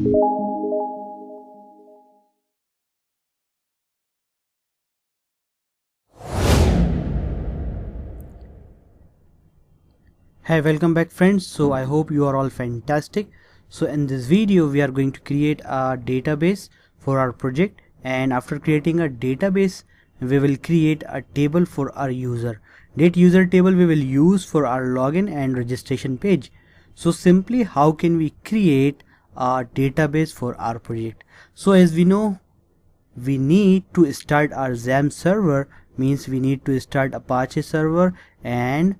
Hey, welcome back friends. So I hope you are all fantastic. So in this video we are going to create a database for our project, and after creating a database we will create a table for our user. That user table we will use for our login and registration page. So simply, how can we create a database for our project? So as we know, we need to start our XAMPP server, means we need to start Apache server and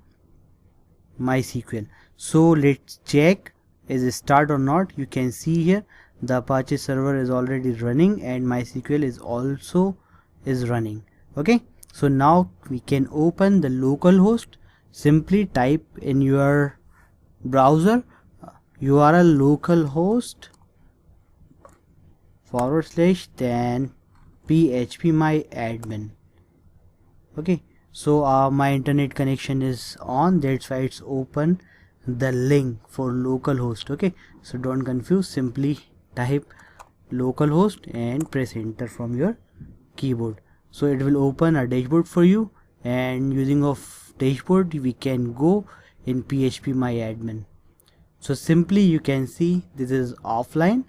MySQL. So let's check is it start or not. You can see here the Apache server is already running and MySQL is also running. Okay, so now we can open the localhost. Simply type in your browser URL localhost / then PHP my admin. Okay, so my internet connection is on, that's why it's open the link for localhost. Okay, so don't confuse, simply type localhost and press enter from your keyboard. So it will open a dashboard for you, and using of dashboard we can go in PHP my admin. So simply you can see this is offline,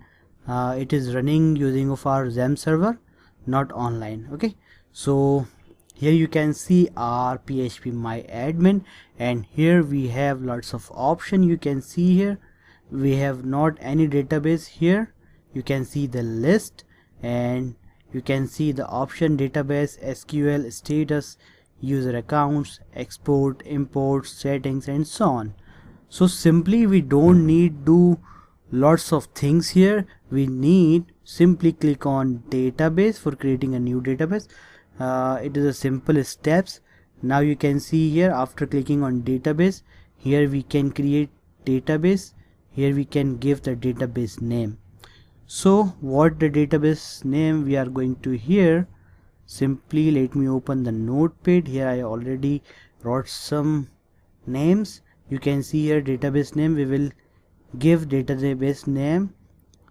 it is running using of our XAMPP server, not online. Okay, so here you can see our PHP my admin, and here we have lots of option. You can see here we have not any database. Here you can see the list, and you can see the option database, SQL, status, user accounts, export, import, settings, and so on. So simply we don't need do lots of things here. We need simply click on database for creating a new database. It is a simple steps. Now you can see here, after clicking on database, here we can create database. Here we can give the database name. So what the database name we are going to here, simply let me open the notepad. Here I already wrote some names. You can see here database name, we will give database name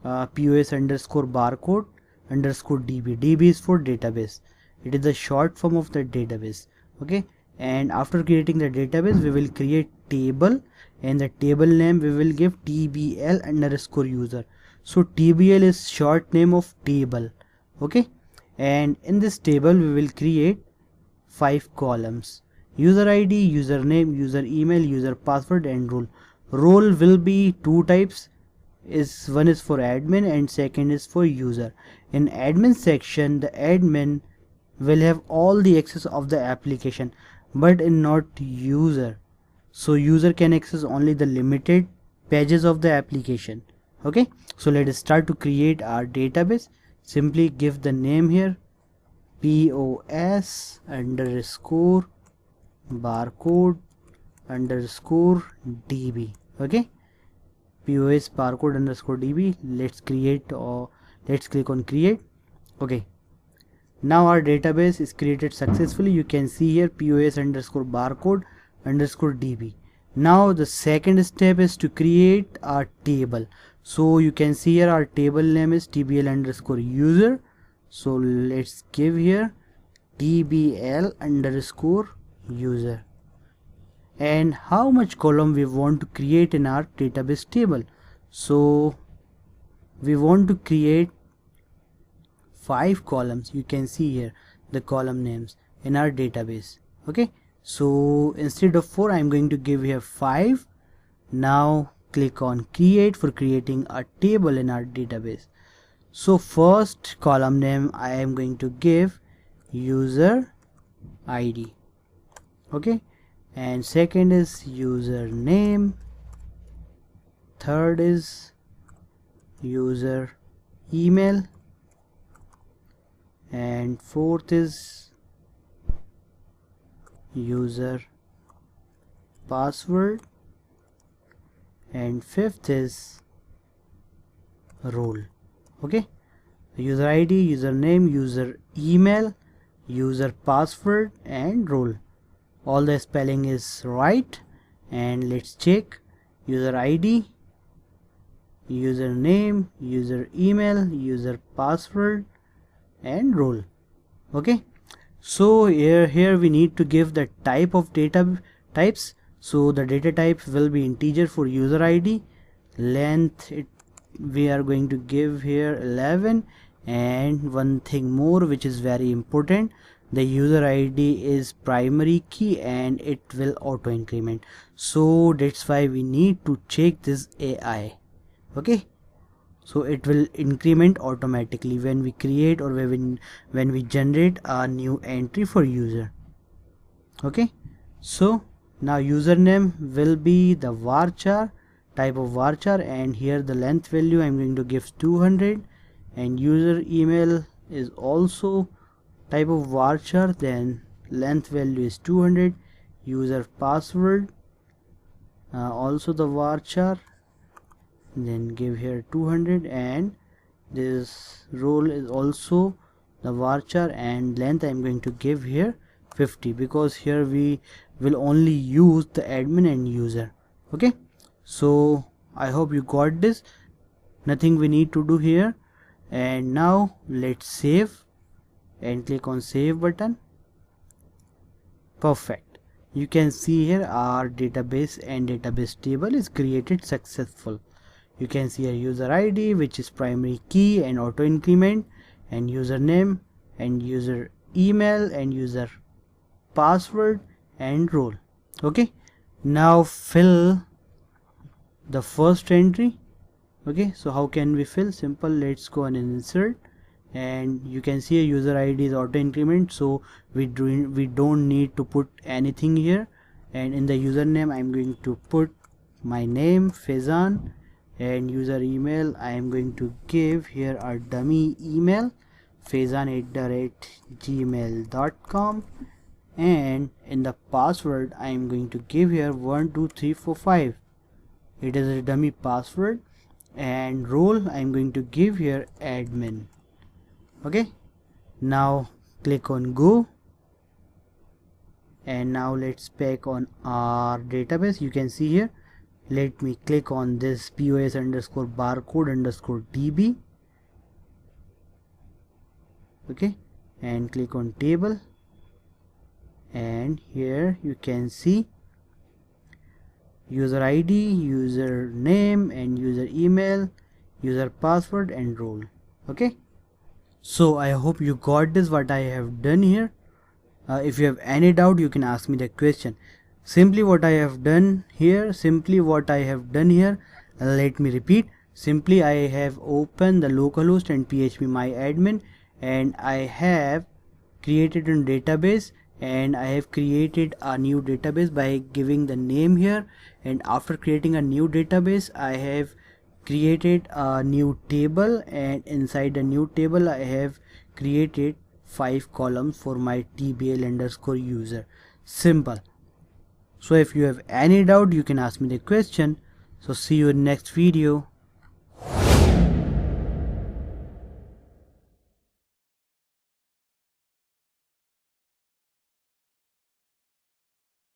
POS underscore barcode underscore DB. DB is for database, it is the short form of the database. Okay, and after creating the database we will create table, and the table name we will give TBL underscore user. So TBL is short name of table. Okay, and in this table we will create 5 columns: user ID, username, user email, user password, and role. Role will be two types, is one is for admin and second is for user. In admin section, the admin will have all the access of the application, but in not user. So user can access only the limited pages of the application. Okay, so let us start to create our database. Simply give the name here POS underscore barcode underscore DB. Okay, POS barcode underscore DB. Let's create, or let's click on create. Okay, now our database is created successfully. You can see here POS underscore barcode underscore DB. Now the second step is to create our table. So you can see here our table name is TBL underscore user. So let's give here TBL underscore user. And how much column we want to create in our database table? So we want to create 5 columns. You can see here the column names in our database. Okay, so instead of 4 I am going to give here 5. Now click on create for creating a table in our database. So first column name I am going to give user ID. Okay, and second is username, third is user email, and fourth is user password, and fifth is role. Okay, user ID, username, user email, user password, and role. All the spelling is right, and let's check. User ID username, user email, user password, and role. Okay, so here we need to give the type of data types. So the data type will be integer for user ID. Length, we are going to give here 11, and one thing more which is very important, the user ID is primary key and it will auto increment. So that's why we need to check this AI. Okay, so it will increment automatically when we create or when we generate a new entry for user. Okay, so now username will be the varchar, type of varchar, and here the length value I'm going to give 200, and user email is also type of varchar, then length value is 200, user password also the varchar, then give here 200, and this role is also the varchar, and length I'm going to give here 50 because here we will only use the admin and user. Okay, so I hope you got this. Nothing we need to do here, and now let's save and click on save button. Perfect, you can see here our database and database table is created successful. You can see a user ID which is primary key and auto increment, and username and user email and user password and role. Okay, now fill the first entry. Okay, so how can we fill? Simple, let's go and insert, and you can see a user ID is auto increment, so we don't need to put anything here. And in the username I'm going to put my name Faizan, and user email I am going to give here a dummy email faizan@gmail.com, and in the password I am going to give here 12345. It is a dummy password, and role I am going to give here admin. Okay, now click on go, and now let's back on our database. You can see here, let me click on this POS_barcode_DB. Okay, and click on table, and here you can see user ID, user name and user email, user password and role. Okay, so I hope you got this what I have done here. If you have any doubt you can ask me the question. Simply what I have done here, let me repeat. Simply I have opened the localhost and PHP my admin, and I have created a database, and I have created a new database by giving the name here, and after creating a new database I have created a new table, and inside the new table I have created 5 columns for my tbl_user. Simple. So if you have any doubt you can ask me the question. So see you in next video.